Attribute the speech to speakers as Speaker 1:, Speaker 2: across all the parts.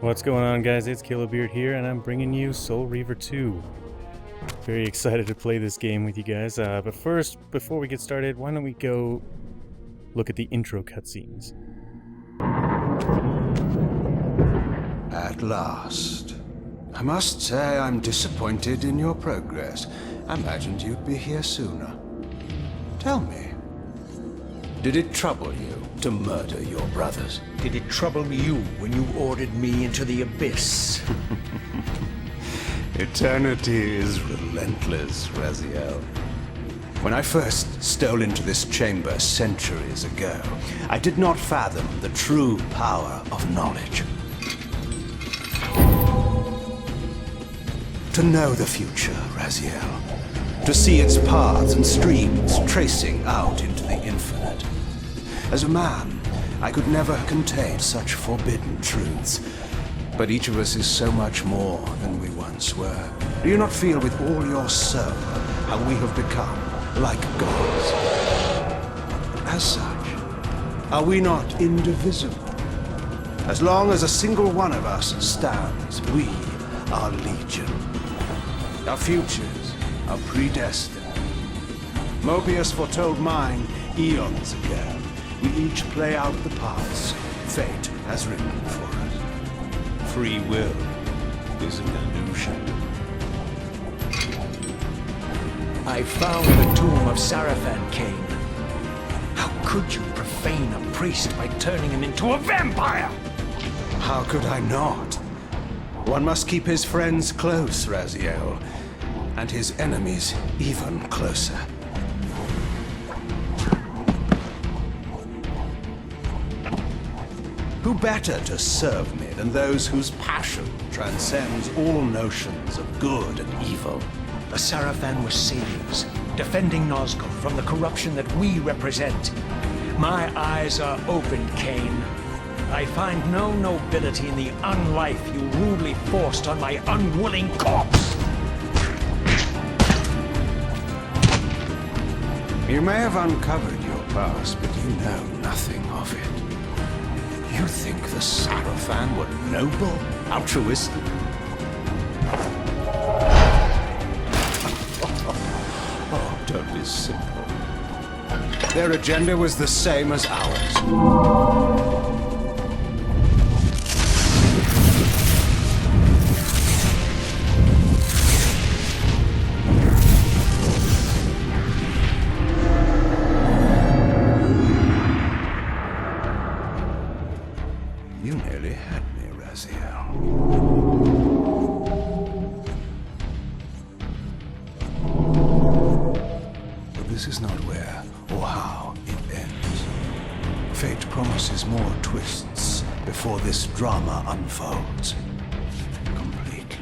Speaker 1: What's going on, guys? It's Kilobeard here, and I'm bringing you Soul Reaver 2. Very excited to play this game with you guys. But first, before we get started, why don't we go look at the intro cutscenes.
Speaker 2: At last. I must say I'm disappointed in your progress. I imagined you'd be here sooner. Tell me, did it trouble you to murder your brothers?
Speaker 3: Did it trouble you when you ordered me into the abyss?
Speaker 2: Eternity is relentless, Raziel. When I first stole into this chamber centuries ago, I did not fathom the true power of knowledge. To know the future, Raziel. To see its paths and streams tracing out into the infinite. As a man, I could never contain such forbidden truths. But each of us is so much more than we once were. Do you not feel with all your soul how we have become like gods? As such, are we not indivisible? As long as a single one of us stands, we are legion. Our futures are predestined. Moebius foretold mine eons ago. We each play out the parts fate has written for us. Free will is an illusion.
Speaker 3: I found the tomb of Sarafan, Cain. How could you profane a priest by turning him into a vampire?
Speaker 2: How could I not? One must keep his friends close, Raziel, and his enemies even closer. Who better to serve me than those whose passion transcends all notions of good and evil?
Speaker 3: The Sarafan were saviors, defending Nosgoth from the corruption that we represent. My eyes are opened, Cain. I find no nobility in the unlife you rudely forced on my unwilling corpse.
Speaker 2: You may have uncovered your past, but you know nothing of it. You think the Sarafan were noble, altruistic? Oh, don't be simple. Their agenda was the same as ours. You nearly had me, Raziel. But this is not where or how it ends. Fate promises more twists before this drama unfolds completely.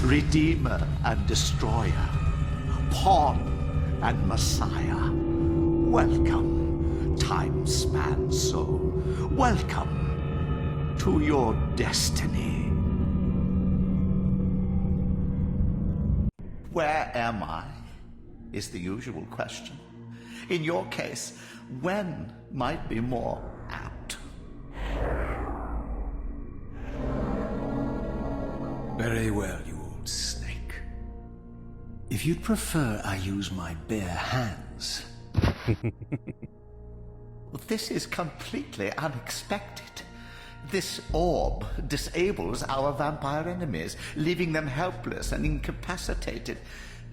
Speaker 4: Redeemer and Destroyer, Pawn and Messiah. Welcome, time-span soul. Welcome to your destiny. Where am I? Is the usual question. In your case, when might be more apt.
Speaker 3: Very well, you old snake. If you'd prefer I use my bare hands.
Speaker 4: This is completely unexpected. This orb disables our vampire enemies, leaving them helpless and incapacitated.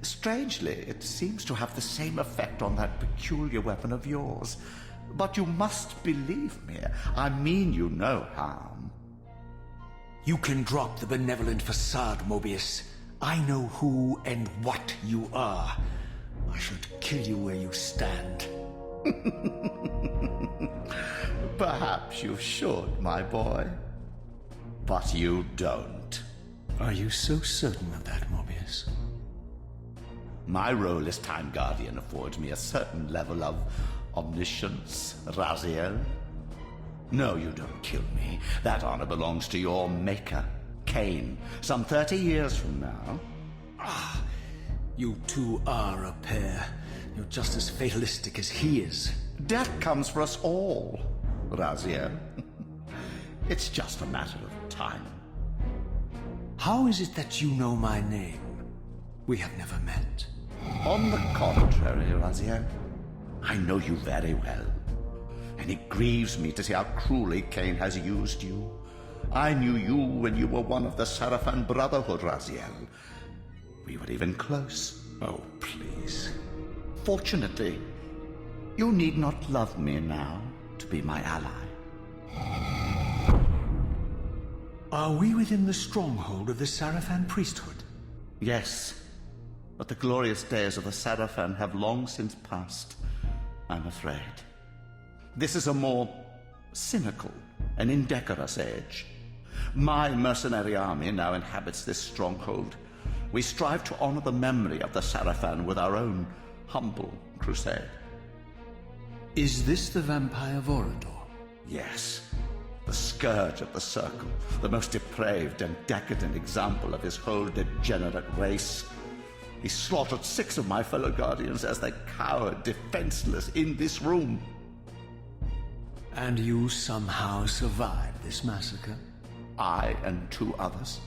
Speaker 4: Strangely, it seems to have the same effect on that peculiar weapon of yours. But you must believe me. I mean you no harm.
Speaker 3: You can drop the benevolent facade, Moebius. I know who and what you are. I should kill you where you stand.
Speaker 4: Perhaps you should, my boy. But you don't.
Speaker 3: Are you so certain of that, Moebius?
Speaker 4: My role as Time Guardian affords me a certain level of omniscience, Raziel. No, you don't kill me. That honor belongs to your maker, Cain, some 30 years from now.
Speaker 3: You two are a pair. You're just as fatalistic as he is.
Speaker 4: Death comes for us all, Raziel. It's just a matter of time.
Speaker 3: How is it that you know my name? We have never met.
Speaker 4: On the contrary, Raziel, I know you very well. And it grieves me to see how cruelly Cain has used you. I knew you when you were one of the Sarafan Brotherhood, Raziel. We were even close.
Speaker 3: Oh, please.
Speaker 4: Fortunately, you need not love me now to be my ally.
Speaker 3: Are we within the stronghold of the Sarafan priesthood?
Speaker 4: Yes, but the glorious days of the Sarafan have long since passed, I'm afraid. This is a more cynical and indecorous age. My mercenary army now inhabits this stronghold. We strive to honor the memory of the Sarafan with our own humble crusade.
Speaker 3: Is this the vampire Vorador?
Speaker 4: Yes, the scourge of the Circle, the most depraved and decadent example of his whole degenerate race. He slaughtered 6 of my fellow Guardians as they cowered defenseless in this room.
Speaker 3: And you somehow survived this massacre?
Speaker 4: I and 2 others.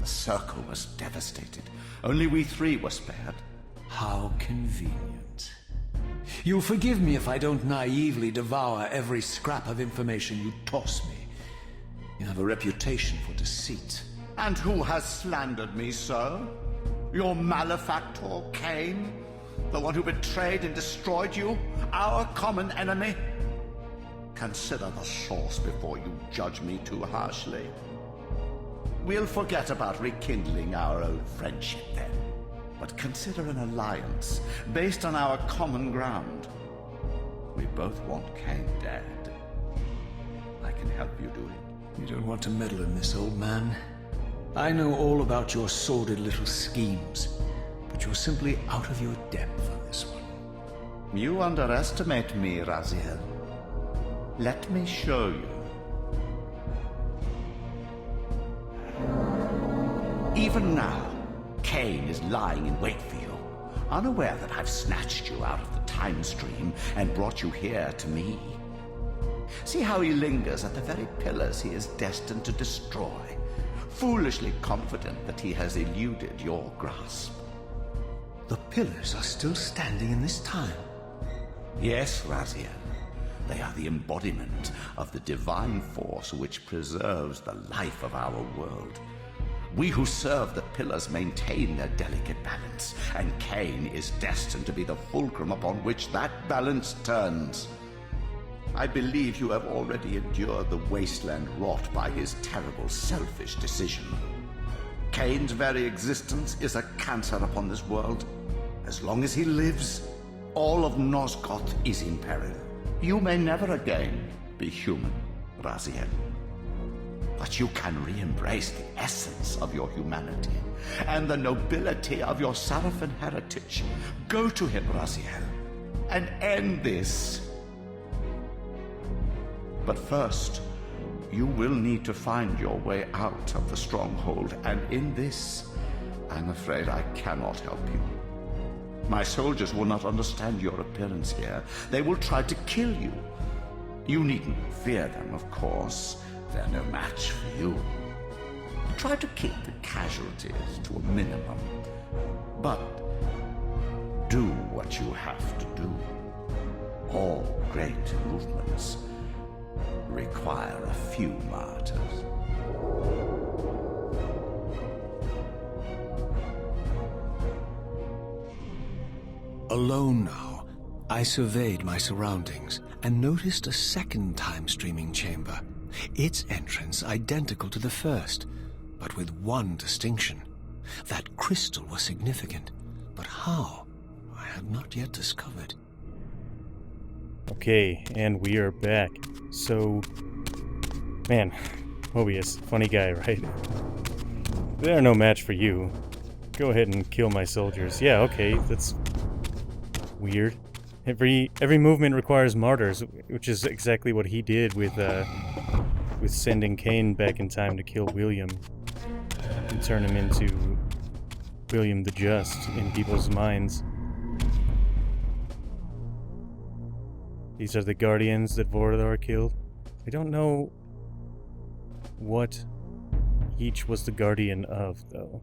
Speaker 4: The Circle was devastated. Only we 3 were spared.
Speaker 3: How convenient. You'll forgive me if I don't naively devour every scrap of information you toss me. You have a reputation for deceit.
Speaker 4: And who has slandered me so? Your malefactor, Cain? The one who betrayed and destroyed you? Our common enemy? Consider the source before you judge me too harshly. We'll forget about rekindling our old friendship then. But consider an alliance based on our common ground. We both want Cain dead. I can help you do it.
Speaker 3: You don't want to meddle in this, old man. I know all about your sordid little schemes, but you're simply out of your depth on this one.
Speaker 4: You underestimate me, Raziel. Let me show you. Even now, Cain is lying in wait for you, unaware that I've snatched you out of the time stream and brought you here to me. See how he lingers at the very pillars he is destined to destroy, foolishly confident that he has eluded your grasp.
Speaker 3: The pillars are still standing in this time.
Speaker 4: Yes, Raziel. They are the embodiment of the divine force which preserves the life of our world. We who serve the pillars maintain their delicate balance, and Cain is destined to be the fulcrum upon which that balance turns. I believe you have already endured the wasteland wrought by his terrible, selfish decision. Cain's very existence is a cancer upon this world. As long as he lives, all of Nosgoth is in peril. You may never again be human, Raziel. But you can re-embrace the essence of your humanity and the nobility of your Sarafan heritage. Go to him, Raziel, and end this. But first, you will need to find your way out of the stronghold, and in this, I'm afraid I cannot help you. My soldiers will not understand your appearance here. They will try to kill you. You needn't fear them, of course. They're no match for you. Try to keep the casualties to a minimum. But do what you have to do. All great movements require a few martyrs.
Speaker 3: Alone now, I surveyed my surroundings and noticed a second time-streaming chamber. Its entrance identical to the first, but with one distinction. That crystal was significant, but how? I had not yet discovered.
Speaker 1: Okay, and we are back. So, man, Moebius, funny guy, right? They're no match for you. Go ahead and kill my soldiers. Yeah, okay, that's weird. Every movement requires martyrs, which is exactly what he did with sending Cain back in time to kill William and turn him into William the Just in people's minds. These are the guardians that Vorador killed. I don't know what each was the guardian of, though.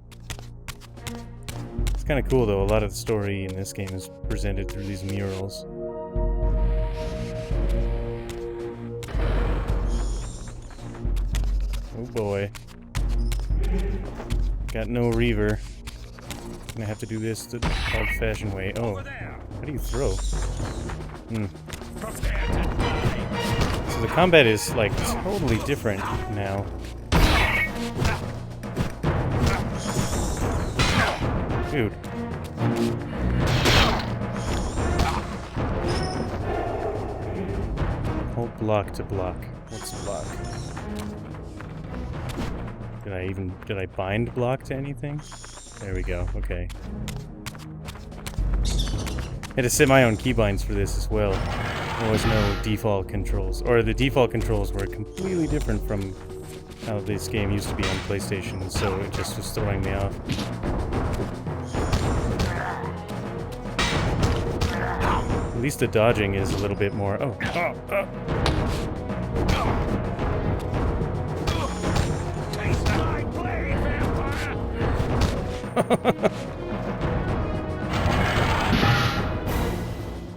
Speaker 1: It's kind of cool, though. A lot of the story in this game is presented through these murals. Oh boy. Got no Reaver. Gonna have to do this the old-fashioned way. Oh, how do you throw? So the combat is, like, totally different now. Dude. Hold block to block. What's block? Did I bind block to anything? There we go, okay. I had to set my own keybinds for this as well. There was no default controls. Or the default controls were completely different from how this game used to be on PlayStation, so it just was throwing me off. At least the dodging is a little bit more... Oh.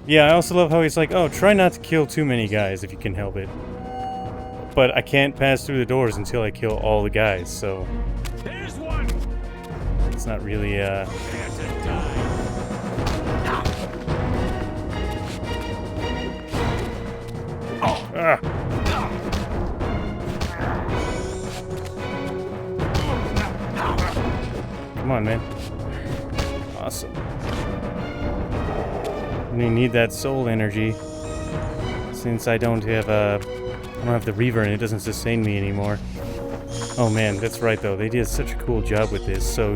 Speaker 1: Yeah, I also love how he's like, oh, try not to kill too many guys if you can help it. But I can't pass through the doors until I kill all the guys, so...
Speaker 3: There's one.
Speaker 1: It's not really, Ah. Come on, man. Awesome. We need that soul energy. Since I don't have the Reaver and it doesn't sustain me anymore. Oh man, that's right though. They did such a cool job with this. So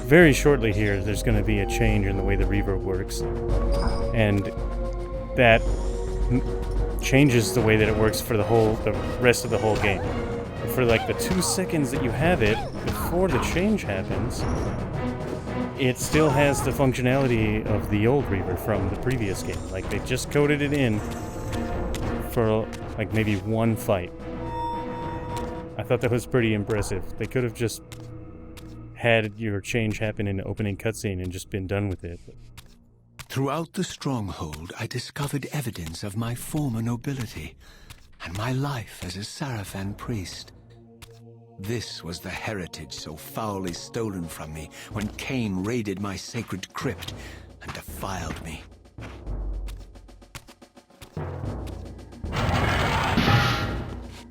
Speaker 1: very shortly here, there's going to be a change in the way the Reaver works, and that changes the way that it works for the rest of the whole game. For like the 2 seconds that you have it before the change happens, it still has the functionality of the old Reaver from the previous game. Like, they just coded it in for like maybe one fight. I thought that was pretty impressive. They could have just had your change happen in the opening cutscene and just been done with it.
Speaker 2: Throughout the Stronghold, I discovered evidence of my former nobility and my life as a Sarafan priest. This was the heritage so foully stolen from me when Cain raided my sacred crypt and defiled me.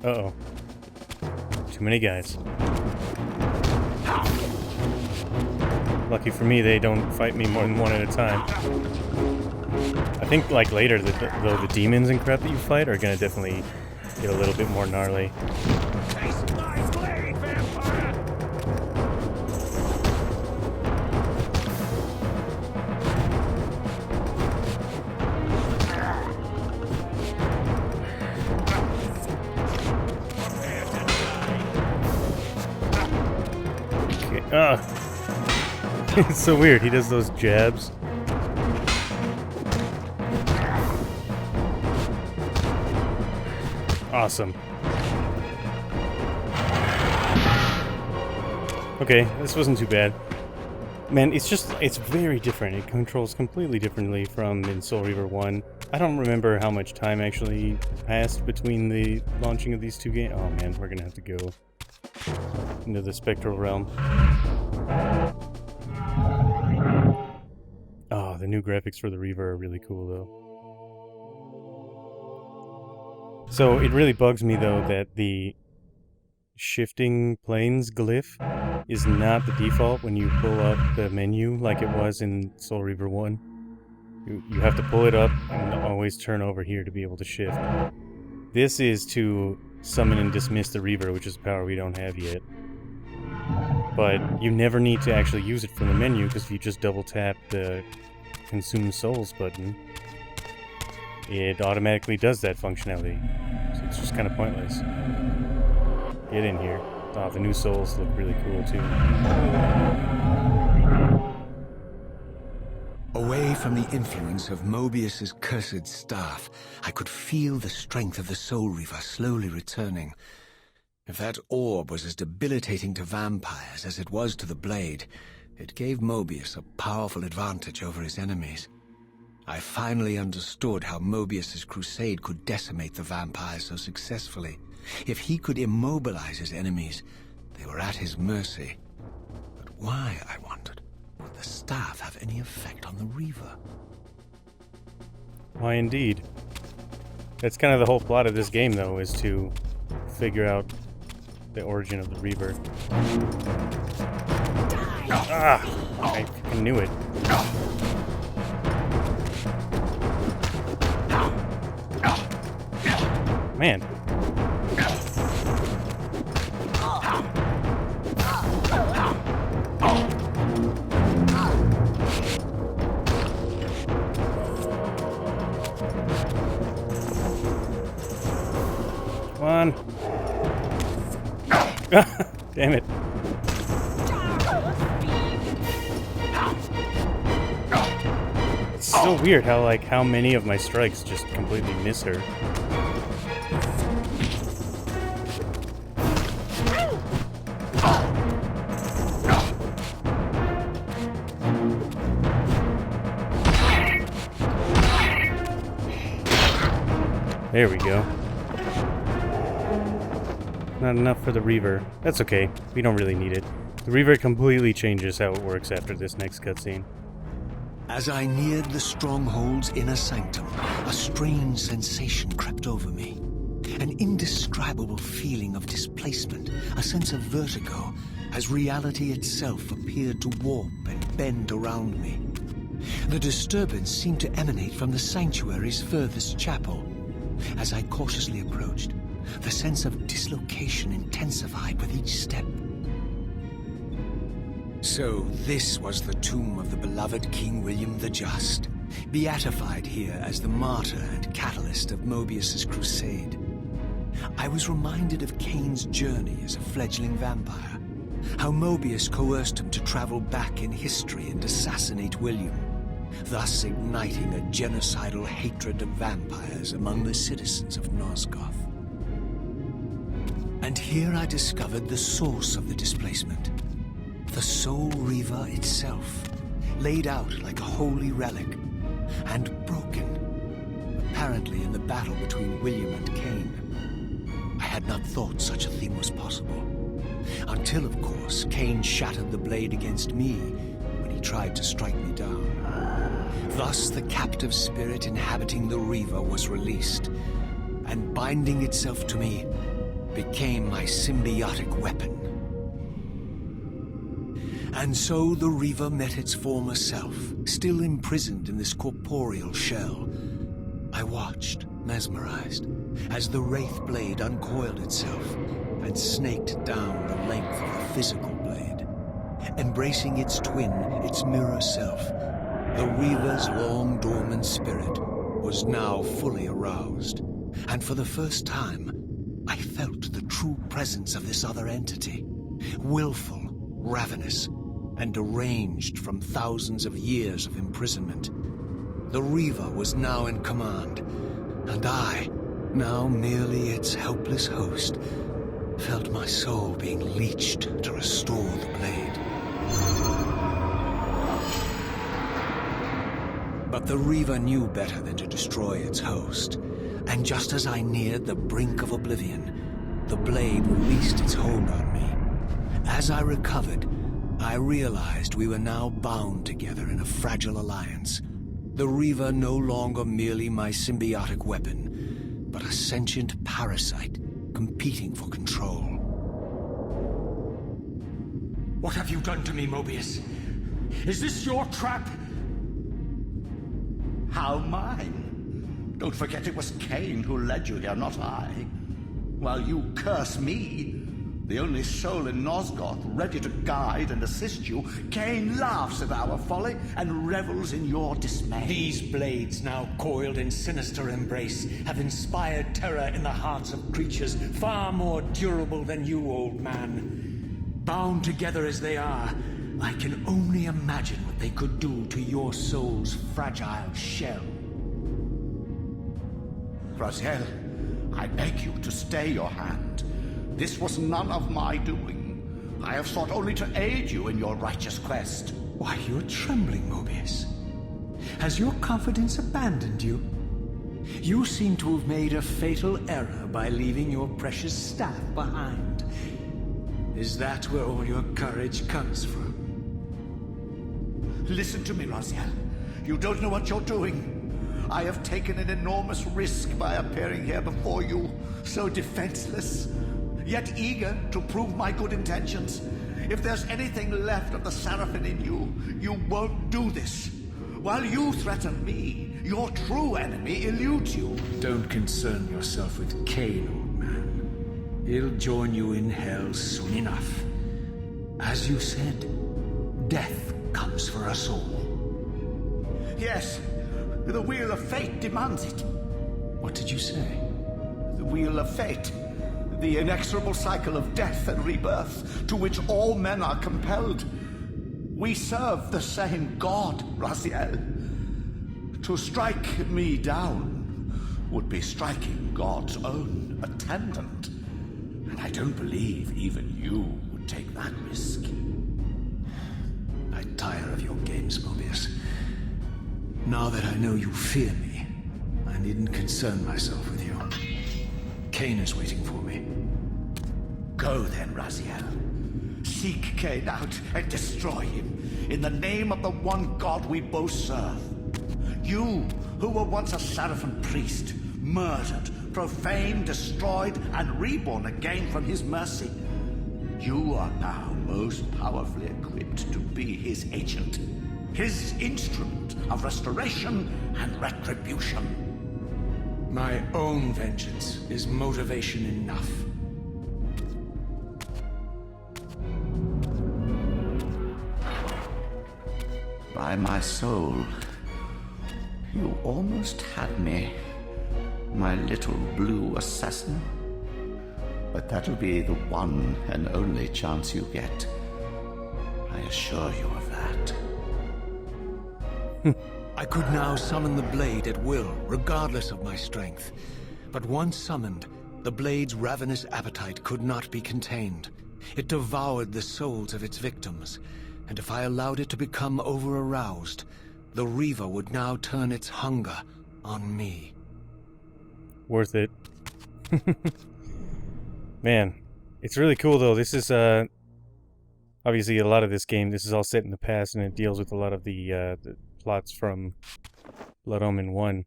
Speaker 1: Uh-oh. Too many guys. Lucky for me, they don't fight me more than one at a time. I think, like, later, though, the demons and crap that you fight are gonna definitely get a little bit more gnarly. Okay, it's so weird, he does those jabs. Awesome. Okay, this wasn't too bad. Man, it's very different. It controls completely differently from in Soul Reaver 1. I don't remember how much time actually passed between the launching of these two games. Oh man, we're gonna have to go into the spectral realm. Oh, the new graphics for the Reaver are really cool though. So it really bugs me though that the shifting planes glyph is not the default when you pull up the menu like it was in Soul Reaver 1. You have to pull it up and always turn over here to be able to shift. This is to summon and dismiss the Reaver, which is a power we don't have yet. But you never need to actually use it from the menu, because if you just double tap the Consume Souls button, it automatically does that functionality. So it's just kind of pointless. Get in here. Oh, the new souls look really cool too.
Speaker 2: Away from the influence of Moebius's cursed staff, I could feel the strength of the Soul Reaver slowly returning. If that orb was as debilitating to vampires as it was to the blade, it gave Moebius a powerful advantage over his enemies. I finally understood how Moebius's crusade could decimate the vampires so successfully. If he could immobilize his enemies, they were at his mercy. But why, I wondered, would the staff have any effect on the Reaver?
Speaker 1: Why indeed. That's kind of the whole plot of this game, though, is to figure out the origin of the Reaver. Ah! I fucking knew it. Man. Come on. Damn it. It's so weird how many of my strikes just completely miss her. There we go. Not enough for the Reaver. That's okay. We don't really need it. The Reaver completely changes how it works after this next cutscene.
Speaker 2: As I neared the Stronghold's inner sanctum, a strange sensation crept over me. An indescribable feeling of displacement, a sense of vertigo, as reality itself appeared to warp and bend around me. The disturbance seemed to emanate from the sanctuary's furthest chapel. As I cautiously approached, the sense of dislocation intensified with each step. So this was the tomb of the beloved King William the Just, beatified here as the martyr and catalyst of Moebius's crusade. I was reminded of Cain's journey as a fledgling vampire, how Moebius coerced him to travel back in history and assassinate William, thus igniting a genocidal hatred of vampires among the citizens of Nosgoth. And here I discovered the source of the displacement. The Soul Reaver itself, laid out like a holy relic, and broken, apparently in the battle between William and Cain. I had not thought such a thing was possible, until, of course, Cain shattered the blade against me when he tried to strike me down. Thus, the captive spirit inhabiting the Reaver was released, and binding itself to me, became my symbiotic weapon. And so the Reaver met its former self, still imprisoned in this corporeal shell. I watched, mesmerized, as the Wraith blade uncoiled itself and snaked down the length of the physical blade. Embracing its twin, its mirror self, the Reaver's long dormant spirit was now fully aroused, and for the first time, I felt the true presence of this other entity, willful, ravenous, and deranged from thousands of years of imprisonment. The Reaver was now in command, and I, now merely its helpless host, felt my soul being leeched to restore the blade. But the Reaver knew better than to destroy its host, and just as I neared the brink of oblivion, the blade released its hold on me. As I recovered, I realized we were now bound together in a fragile alliance. The Reaver no longer merely my symbiotic weapon, but a sentient parasite competing for control.
Speaker 3: What have you done to me, Moebius? Is this your trap?
Speaker 4: How mine? Don't forget it was Cain who led you here, not I. While you curse me, the only soul in Nosgoth ready to guide and assist you, Cain laughs at our folly and revels in your dismay.
Speaker 3: These blades, now coiled in sinister embrace, have inspired terror in the hearts of creatures far more durable than you, old man. Bound together as they are, I can only imagine what they could do to your soul's fragile shell.
Speaker 4: Raziel, I beg you to stay your hand. This was none of my doing. I have sought only to aid you in your righteous quest.
Speaker 3: Why, you're trembling, Moebius. Has your confidence abandoned you? You seem to have made a fatal error by leaving your precious staff behind. Is that where all your courage comes from?
Speaker 4: Listen to me, Raziel. You don't know what you're doing. I have taken an enormous risk by appearing here before you, so defenseless, yet eager to prove my good intentions. If there's anything left of the Sarafan in you, you won't do this. While you threaten me, your true enemy eludes you.
Speaker 3: Don't concern yourself with Cain, old man. He'll join you in hell soon enough. As you said, death comes for us all.
Speaker 4: Yes, the wheel of fate demands it.
Speaker 3: What did you say?
Speaker 4: The wheel of fate. The inexorable cycle of death and rebirth to which all men are compelled. We serve the same God, Raziel. To strike me down would be striking God's own attendant. And I don't believe even you would take that risk.
Speaker 3: I tire of your games, Moebius. Now that I know you fear me, I needn't concern myself with you. Cain is waiting for me.
Speaker 4: Go then, Raziel. Seek Cain out and destroy him in the name of the one God we both serve. You, who were once a Sarafan priest, murdered, profaned, destroyed, and reborn again from his mercy. You are now most powerfully equipped to be his agent, his instrument of restoration and retribution.
Speaker 3: My own vengeance is motivation enough.
Speaker 4: By my soul, you almost had me, my little blue assassin. But that'll be the one and only chance you get. I assure you of that.
Speaker 3: I could now summon the blade at will, regardless of my strength. But once summoned, the blade's ravenous appetite could not be contained. It devoured the souls of its victims, and if I allowed it to become over-aroused, the Reaver would now turn its hunger on me.
Speaker 1: Worth it. Man, it's really cool though. This is obviously a lot of this game. This is all set in the past, and it deals with a lot of the plots from Blood Omen 1.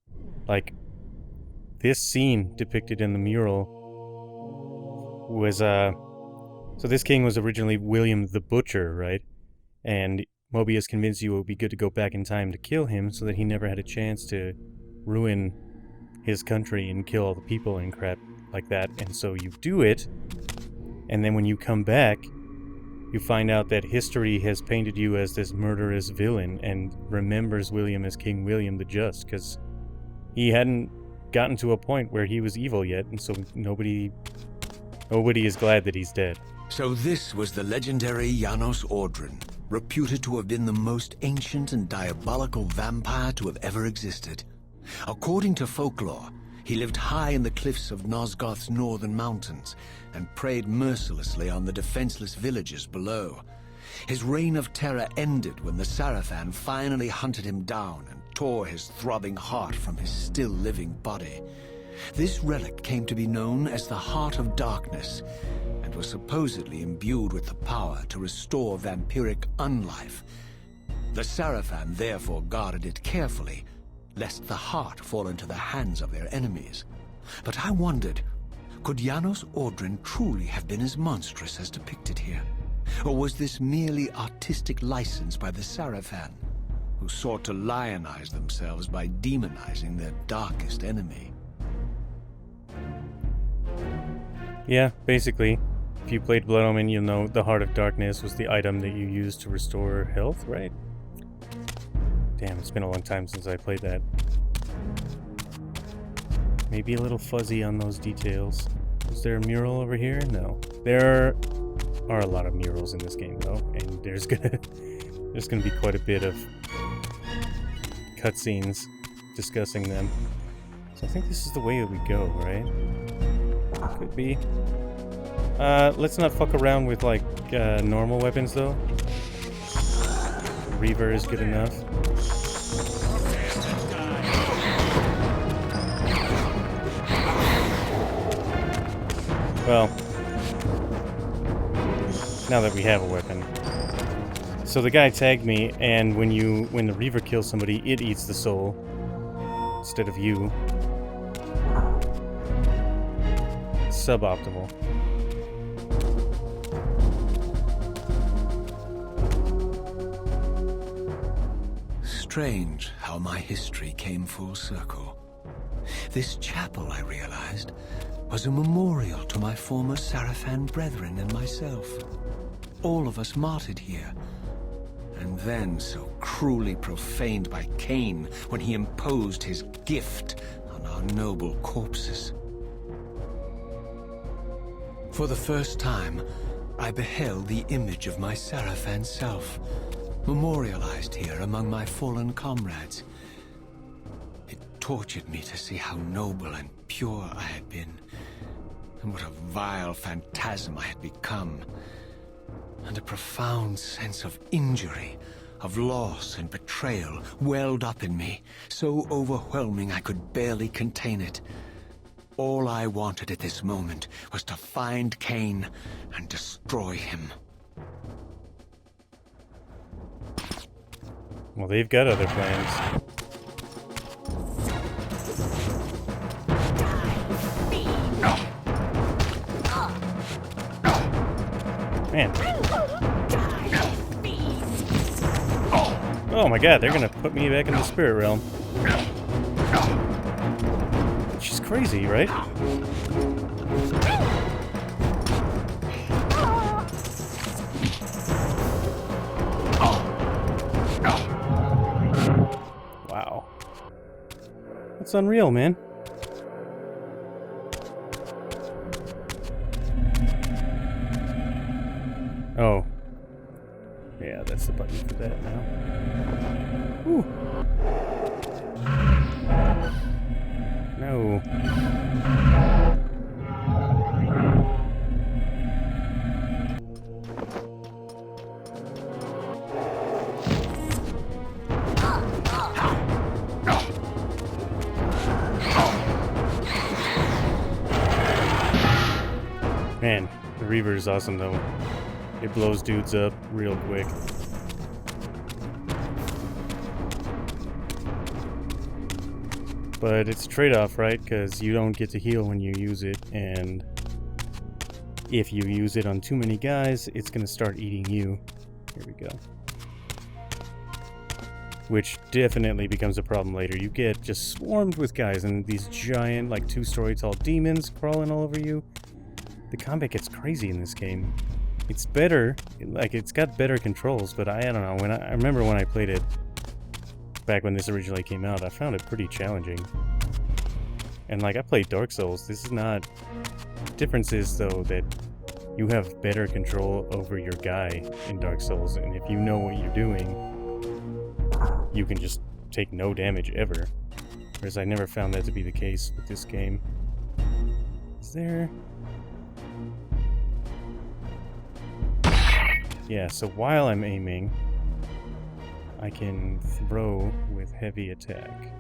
Speaker 1: Like this scene depicted in the mural was so this king was originally William the Butcher, right? And Moebius convinced you it would be good to go back in time to kill him so that he never had a chance to ruin his country and kill all the people and crap like that. And so you do it, and then when you come back, you find out that history has painted you as this murderous villain and remembers William as King William the Just, because he hadn't gotten to a point where he was evil yet, and so nobody is glad that he's dead.
Speaker 3: So this was the legendary Janos Ordrin, reputed to have been the most ancient and diabolical vampire to have ever existed. According to folklore, he lived high in the cliffs of Nosgoth's northern mountains and preyed mercilessly on the defenseless villages below. His reign of terror ended when the Sarafan finally hunted him down and tore his throbbing heart from his still-living body. This relic came to be known as the Heart of Darkness, and was supposedly imbued with the power to restore vampiric unlife. The Sarafan therefore guarded it carefully, lest the heart fall into the hands of their enemies. But I wondered, could Janos Ordrin truly have been as monstrous as depicted here? Or was this merely artistic license by the Sarafan?
Speaker 2: who sought to lionize themselves by demonizing their darkest enemy.
Speaker 1: Yeah, basically. If you played Blood Omen, you'll know the Heart of Darkness was the item that you used to restore health, right? Damn, it's been a long time since I played that. Maybe a little fuzzy on those details. Is there a mural over here? No. There are a lot of murals in this game, though, and there's gonna be quite a bit of cutscenes discussing them. So I think this is the way that we go, right? Could be. Let's not fuck around with, like, normal weapons, though. Reaver is good enough. Well, now that we have a weapon. So the guy tagged me, and when the Reaver kills somebody, it eats the soul instead of you. Suboptimal.
Speaker 2: Strange how my history came full circle. This chapel, I realized, was a memorial to my former Sarafan brethren and myself. All of us martyred here, and then so cruelly profaned by Cain when he imposed his gift on our noble corpses. For the first time, I beheld the image of my Sarafan self, memorialized here among my fallen comrades. It tortured me to see how noble and pure I had been, and what a vile phantasm I had become, and a profound sense of injury, of loss and betrayal welled up in me, so overwhelming I could barely contain it. All I wanted at this moment was to find Cain and destroy him.
Speaker 1: Well, they've got other plans. Man. Oh my god, they're gonna put me back in the spirit realm. She's crazy, right? Wow. That's unreal, man. Oh. Yeah, that's the button for that now. Whew. No. Man, the Reaver is awesome though. It blows dudes up real quick. But it's a trade-off, right? Because you don't get to heal when you use it, and if you use it on too many guys, it's going to start eating you. Here we go. Which definitely becomes a problem later. You get just swarmed with guys, and these giant, like 2-story tall demons crawling all over you. The combat gets crazy in this game. It's better, like it's got better controls, but I don't know. I remember when I played it back when this originally came out, I found it pretty challenging. And like I played Dark Souls. This is not. Difference is though that you have better control over your guy in Dark Souls, and if you know what you're doing, you can just take no damage ever. Whereas I never found that to be the case with this game. Is there? Yeah, so while I'm aiming, I can throw with heavy attack.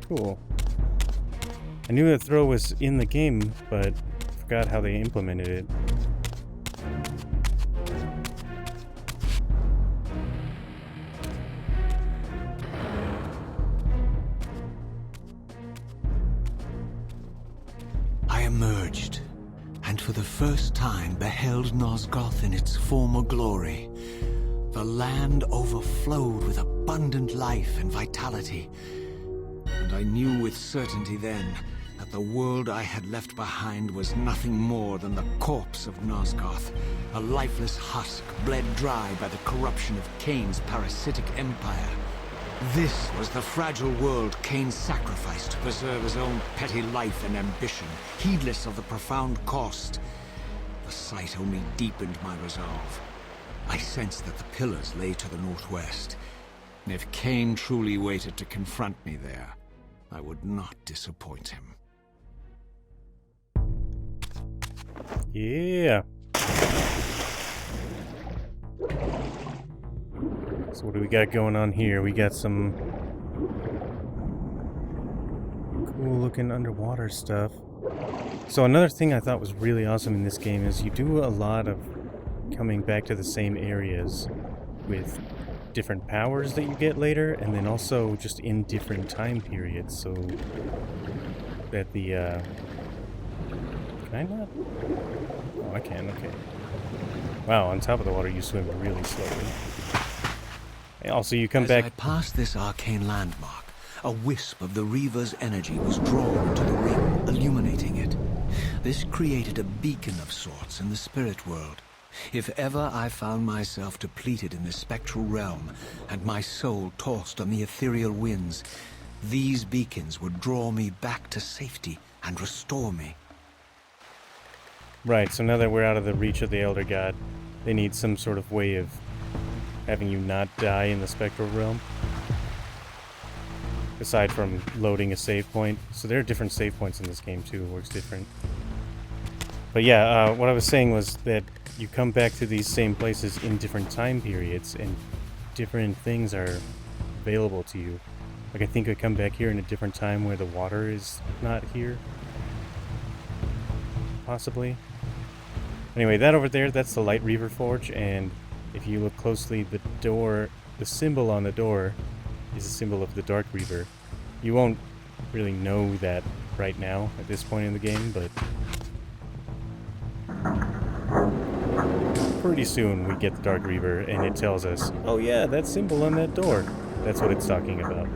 Speaker 1: Cool. I knew that throw was in the game, but forgot how they implemented it.
Speaker 2: I emerged, and for the first time beheld Nosgoth in its former glory.
Speaker 3: The land overflowed with abundant life and vitality. And I knew with certainty then that the world I had left behind was nothing more than the corpse of Nosgoth, a lifeless husk bled dry by the corruption of Cain's parasitic empire. This was the fragile world Cain sacrificed to preserve his own petty life and ambition, heedless of the profound cost. The sight only deepened my resolve. I sensed that the pillars lay to the northwest, and if Cain truly waited to confront me there, I would not disappoint him.
Speaker 1: Yeah. So what do we got going on here? We got some cool looking underwater stuff. So another thing I thought was really awesome in this game is you do a lot of coming back to the same areas with different powers that you get later, and then also just in different time periods, so that the can I not? Oh, I can, okay. Wow, on top of the water you swim really slowly. And also you come back...
Speaker 3: As I passed this arcane landmark, a wisp of the Reaver's energy was drawn to the ring, illuminating it. This created a beacon of sorts in the spirit world. If ever I found myself depleted in the spectral realm, and my soul tossed on the ethereal winds, these beacons would draw me back to safety and restore me.
Speaker 1: Right, so now that we're out of the reach of the Elder God, they need some sort of way of having you not die in the spectral realm. Aside from loading a save point. So there are different save points in this game too, it works different. But yeah, what I was saying was that you come back to these same places in different time periods, and different things are available to you. Like I think I come back here in a different time where the water is not here. Possibly. Anyway, that over there, that's the Light Reaver Forge, and if you look closely, the door, the symbol on the door is a symbol of the Dark Reaver. You won't really know that right now at this point in the game, but pretty soon we get the Dark Reaver and it tells us, oh yeah, that symbol on that door. That's what it's talking about.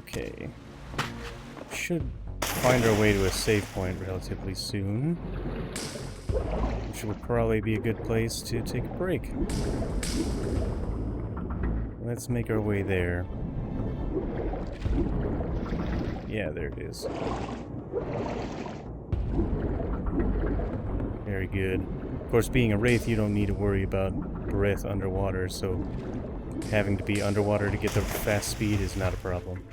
Speaker 1: Okay. Should find our way to a save point relatively soon, which will probably be a good place to take a break. Let's make our way there. Yeah, there it is. Very good. Of course, being a wraith, you don't need to worry about breath underwater, so having to be underwater to get the fast speed is not a problem.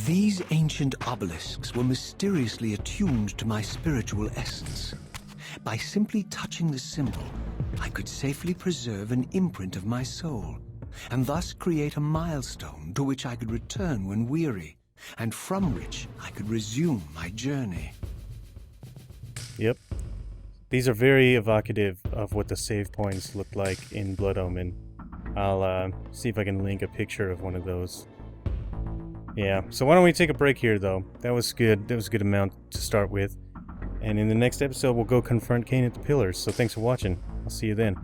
Speaker 3: These ancient obelisks were mysteriously attuned to my spiritual essence. By simply touching the symbol, I could safely preserve an imprint of my soul, and thus create a milestone to which I could return when weary, and from which I could resume my journey.
Speaker 1: Yep. These are very evocative of what the save points look like in Blood Omen. I'll see if I can link a picture of one of those. Yeah, so why don't we take a break here, though? That was good. That was a good amount to start with. And in the next episode, we'll go confront Cain at the Pillars. So thanks for watching. I'll see you then.